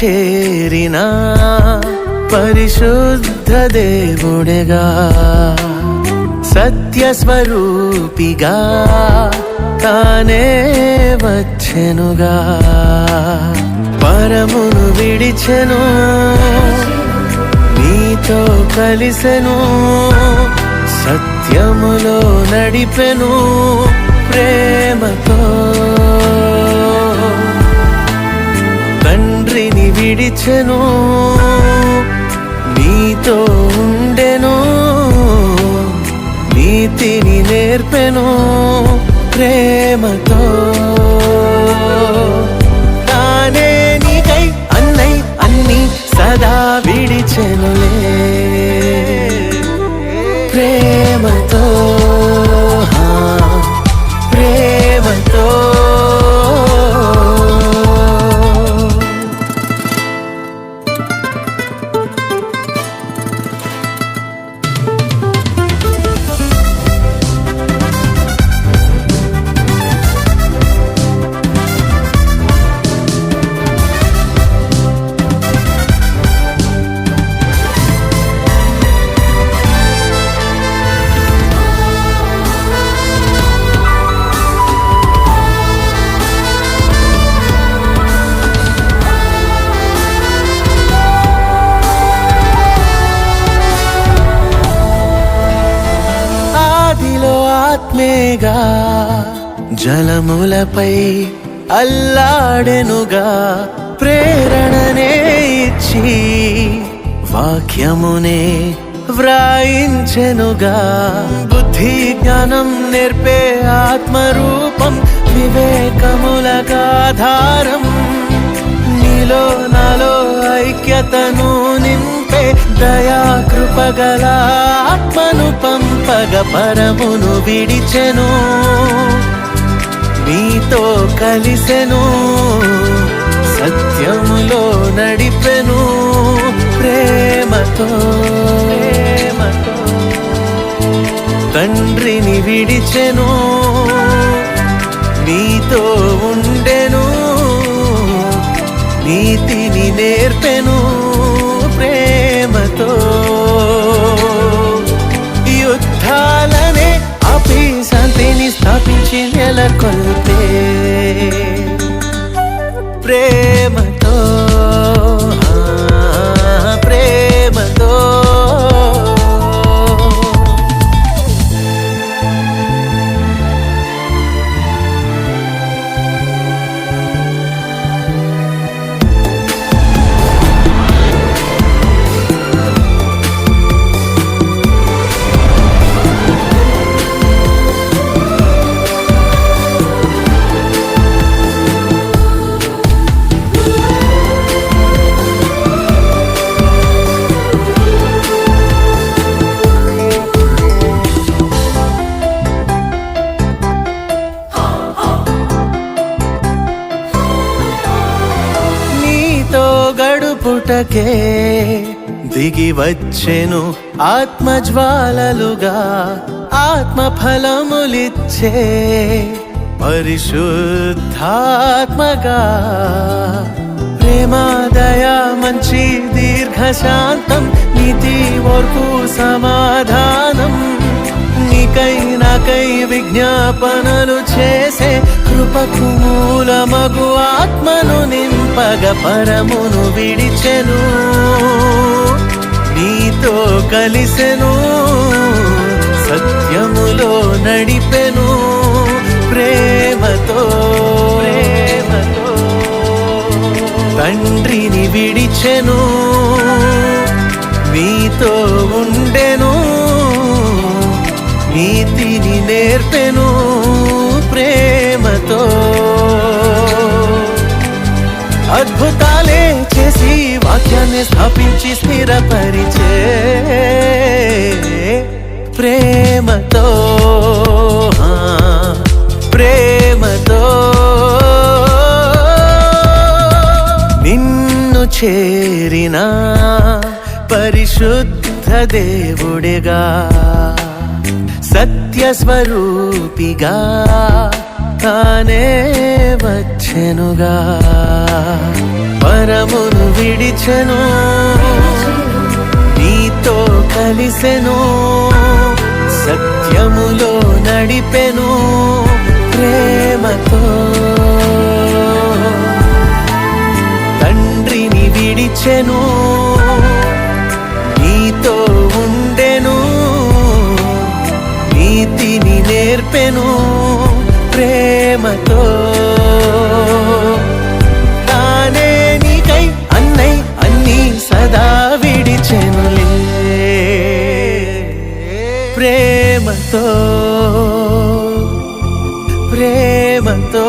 చేరిన పరిశుద్ధ దేవుడిగా సత్య స్వరూపిగా తానే వచ్చెనుగా పరమును విడిచెను నీతో కలిసెను సత్యములో నడిపెను ప్రేమతో తండ్రిని విడిచెను నీతో ఉండెను నీతిని నేర్పెను ప్రేమతో తానే నీకై అన్నై అన్ని సదా విడిచెనులే ప్రేమతో ప్రేమతో ఆత్మేగా జలములపై అల్లాడెనుగా ప్రేరణనే ఇచ్చి వాక్యమునే వ్రాయించెనుగా బుద్ధి జ్ఞానం నేర్పే ఆత్మరూపం వివేకములకాధారం నీలో నాలో ఐక్యతను నింపే దయా కృపగల ఆత్మను పంపగ పరమును విడిచెను నీతో కలిసెను సత్యములో నడిపెను ప్రేమతో తండ్రిని విడిచెను నీతో ఉండెను నీతిని నేర్పెను ప్రేమతో యుద్ధాలనే ఆపి శాంతిని స్థాపించి నెలకొల్పే ప్రేమతో ప్రేమతో గడుపుటకే దిగి వచ్చెను ఆత్మజ్వాలలుగా ఆత్మ ఫలములిచ్చే పరిశుద్ధాత్మగా ప్రేమ దయా మంచి దీర్ఘశాంతం నీతి ఓర్పు సమాధానం నీకై నాకై విజ్ఞాపనలు చేసే కృపకు మూలమగు ఆత్మను నింపగ పరమును విడిచెను నీతో కలిసెను సత్యములో నడిపెను ప్రేమతో తండ్రిని విడిచెను నీతో ఉండెను నీతిని నేర్పెను ప్రేమతో అద్భుతాలే చేసి వాక్యాన్ని స్థాపించి స్థిరపరిచే ప్రేమతో ప్రేమతో నిన్ను చేరిన పరిశుద్ధ దేవుడిగా సత్య స్వరూపిగా తానే వచ్చెనుగా పరమును విడిచెను, నీతో కలిసెను, సత్యములో నడిపెను ప్రేమతో. తండ్రిని విడిచెను, నీతో ఉండెను, నీతిని నేర్పెను ప్రేమతో. తానే నీకై అన్నై అన్నీ సదా విడిచెనులే ప్రేమతో, ప్రేమతో.